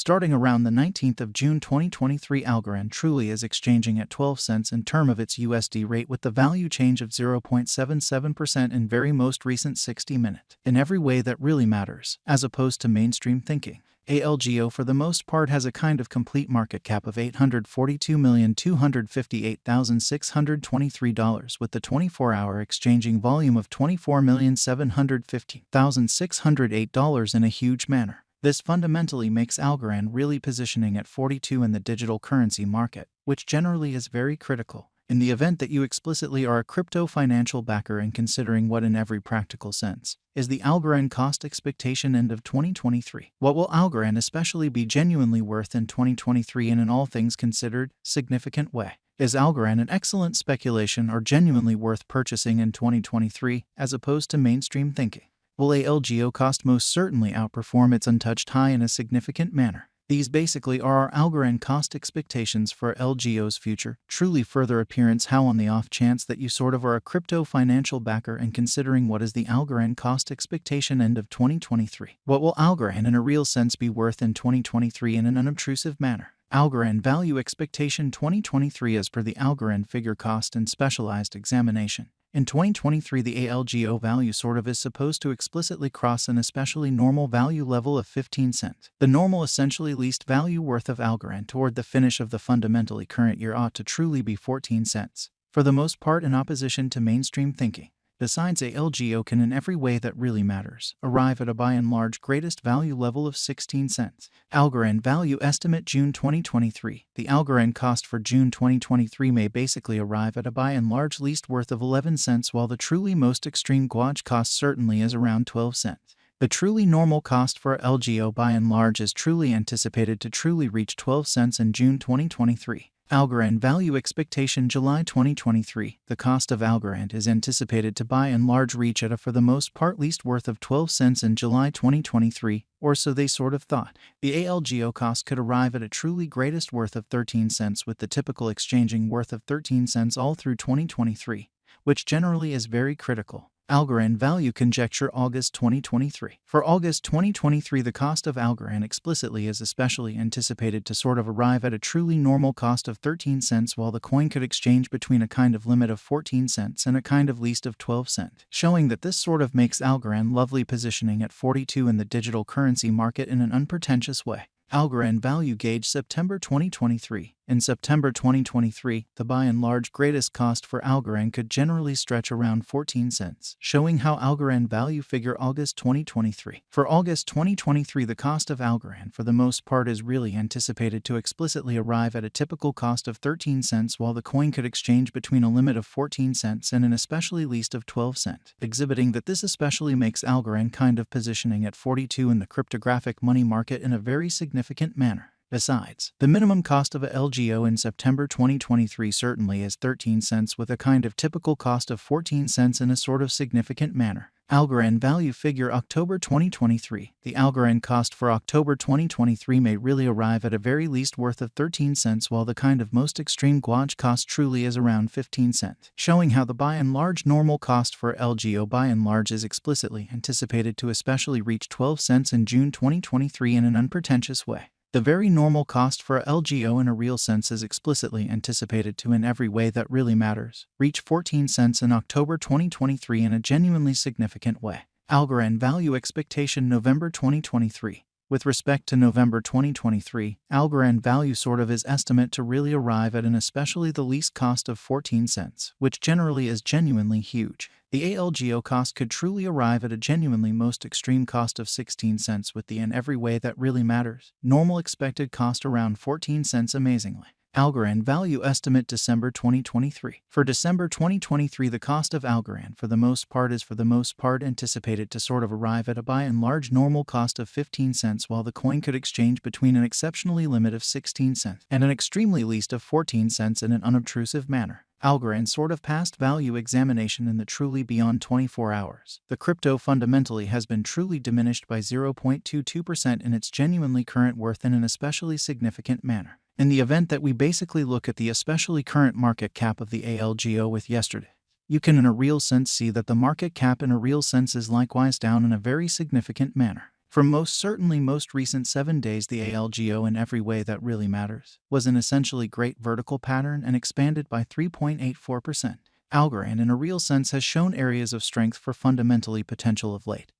Starting around the 19th of June 2023, Algorand truly is exchanging at 12 cents in term of its USD rate with the value change of 0.77% in very most recent 60-minute. In every way that really matters, as opposed to mainstream thinking. ALGO for the most part has a kind of complete market cap of $842,258,623 with the 24-hour exchanging volume of $24,750,608 in a huge manner. This fundamentally makes Algorand really positioning at 42 in the digital currency market, which generally is very critical. In the event that you explicitly are a crypto financial backer and considering what in every practical sense is the Algorand cost expectation end of 2023. What will Algorand especially be genuinely worth in 2023 in an all things considered significant way? Is Algorand an excellent speculation or genuinely worth purchasing in 2023 as opposed to mainstream thinking? Will ALGO cost most certainly outperform its untouched high in a significant manner? These basically are our Algorand cost expectations for LGO's future. Truly further appearance how on the off chance that you sort of are a crypto financial backer and considering what is the Algorand cost expectation end of 2023. What will Algorand in a real sense be worth in 2023 in an unobtrusive manner? Algorand value expectation 2023 as per the Algorand figure cost and specialized examination. In 2023, the ALGO value sort of is supposed to explicitly cross an especially normal value level of 15 cents. The normal essentially least value worth of Algorand toward the finish of the fundamentally current year ought to truly be 14 cents, for the most part in opposition to mainstream thinking. Besides, ALGO can in every way that really matters arrive at a by and large greatest value level of 16 cents. Algorand value estimate June 2023. The Algorand cost for June 2023 may basically arrive at a by and large least worth of 11 cents while the truly most extreme gouage cost certainly is around 12 cents. The truly normal cost for LGO by and large is truly anticipated to truly reach 12 cents in June 2023. Algorand value expectation July 2023. The cost of Algorand is anticipated to by and large reach at a for the most part least worth of 12 cents in July 2023, or so they sort of thought. The ALGO cost could arrive at a truly greatest worth of 13 cents with the typical exchanging worth of 13 cents all through 2023, which generally is very critical. Algorand value conjecture August 2023. For August 2023, the cost of Algorand explicitly is especially anticipated to sort of arrive at a truly normal cost of 13 cents while the coin could exchange between a kind of limit of 14 cents and a kind of least of 12 cents, showing that this sort of makes Algorand lovely positioning at 42 in the digital currency market in an unpretentious way. Algorand value gauge September 2023. In September 2023, the by and large greatest cost for Algorand could generally stretch around 14 cents, showing how Algorand value figure August 2023. For August 2023, the cost of Algorand for the most part is really anticipated to explicitly arrive at a typical cost of 13 cents while the coin could exchange between a limit of 14 cents and an especially least of 12 cents, exhibiting that this especially makes Algorand kind of positioning at 42 in the cryptographic money market in a very significant manner. Besides, the minimum cost of a LGO in September 2023 certainly is 13 cents with a kind of typical cost of 14 cents in a sort of significant manner. Algorand value figure October 2023. The Algorand cost for October 2023 may really arrive at a very least worth of 13 cents while the kind of most extreme gouage cost truly is around 15 cents, showing how the by and large normal cost for LGO by and large is explicitly anticipated to especially reach 12 cents in June 2023 in an unpretentious way. The very normal cost for LGO in a real sense is explicitly anticipated to in every way that really matters reach 14 cents in October 2023 in a genuinely significant way. Algorand value expectation November 2023. With respect to November 2023, Algorand value sort of is estimate to really arrive at an especially the least cost of 14 cents, which generally is genuinely huge. The ALGO cost could truly arrive at a genuinely most extreme cost of 16 cents with the in every way that really matters normal expected cost around 14 cents amazingly. Algorand value estimate December 2023. For December 2023, the cost of Algorand for the most part anticipated to sort of arrive at a by and large normal cost of 15 cents while the coin could exchange between an exceptionally limit of 16 cents and an extremely least of 14 cents in an unobtrusive manner. Algorand sort of past value examination in the truly beyond 24 hours. The crypto fundamentally has been truly diminished by 0.22% in its genuinely current worth in an especially significant manner. In the event that we basically look at the especially current market cap of the ALGO with yesterday, you can in a real sense see that the market cap in a real sense is likewise down in a very significant manner. For most recent 7 days, the ALGO in every way that really matters was an essentially great vertical pattern and expanded by 3.84%. Algorand in a real sense has shown areas of strength for fundamentally potential of late.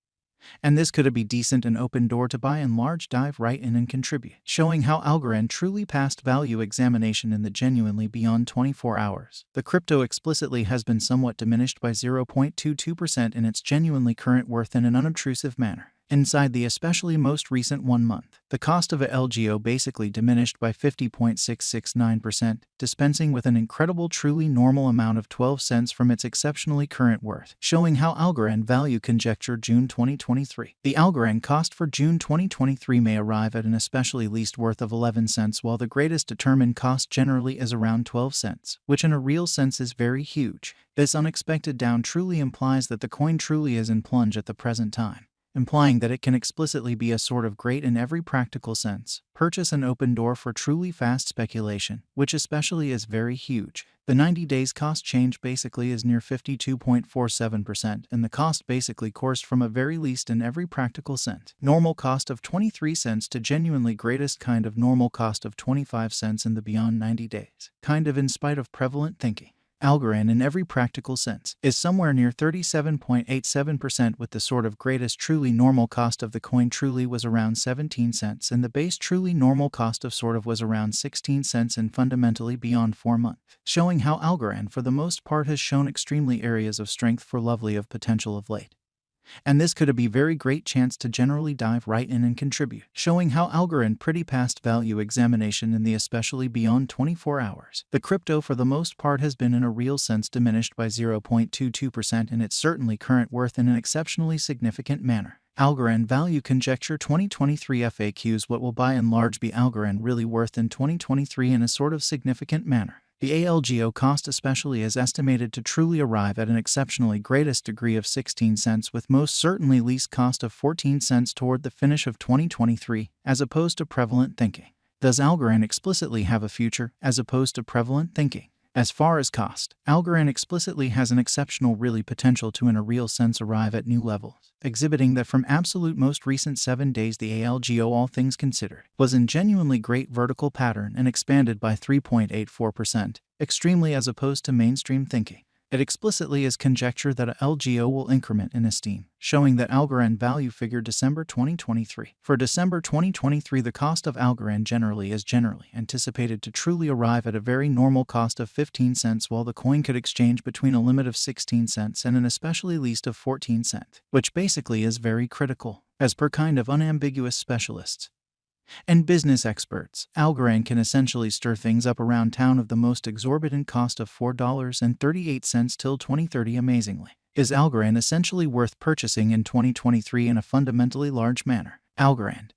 And this could be decent an open door to buy and large dive right in and contribute, showing how Algorand truly passed value examination in the genuinely beyond 24 hours. The crypto explicitly has been somewhat diminished by 0.22% in its genuinely current worth in an unobtrusive manner. Inside the especially most recent 1 month, the cost of a LGO basically diminished by 50.669%, dispensing with an incredible truly normal amount of 12 cents from its exceptionally current worth, showing how Algorand value conjecture June 2023. The Algorand cost for June 2023 may arrive at an especially least worth of 11 cents, while the greatest determined cost generally is around 12 cents, which in a real sense is very huge. This unexpected down truly implies that the coin truly is in plunge at the present time, implying that it can explicitly be a sort of great in every practical sense, purchase an open door for truly fast speculation, which especially is very huge. The 90 days cost change basically is near 52.47%, and the cost basically coursed from a very least in every practical sense normal cost of 23 cents to genuinely greatest kind of normal cost of 25 cents in the beyond 90 days, kind of in spite of prevalent thinking. Algorand in every practical sense is somewhere near 37.87%, with the sort of greatest truly normal cost of the coin truly was around 17 cents and the base truly normal cost of sort of was around 16 cents and fundamentally beyond 4 months, showing how Algorand for the most part has shown extremely areas of strength for lovely of potential of late. And this could be very great chance to generally dive right in and contribute, showing how Algorand pretty passed value examination in the especially beyond 24 hours. The crypto for the most part has been in a real sense diminished by 0.22% in its certainly current worth in an exceptionally significant manner. Algorand value conjecture 2023 FAQs. What will by and large be Algorand really worth in 2023 in a sort of significant manner? The ALGO cost especially is estimated to truly arrive at an exceptionally greatest degree of 16 cents, with most certainly least cost of 14 cents toward the finish of 2023, as opposed to prevalent thinking. Does Algorand explicitly have a future, as opposed to prevalent thinking? As far as cost, Algorand explicitly has an exceptional really potential to in a real sense arrive at new levels, exhibiting that from absolute most recent 7 days the ALGO all things considered was in genuinely great vertical pattern and expanded by 3.84%, extremely as opposed to mainstream thinking. It explicitly is conjecture that a LGO will increment in esteem, showing that Algorand value figure December 2023. For December 2023, the cost of Algorand is generally anticipated to truly arrive at a very normal cost of 15 cents, while the coin could exchange between a limit of 16 cents and an especially least of 14 cents, which basically is very critical, as per kind of unambiguous specialists and business experts. Algorand can essentially stir things up around town of the most exorbitant cost of $4.38 till 2030. Amazingly, is Algorand essentially worth purchasing in 2023 in a fundamentally large manner? Algorand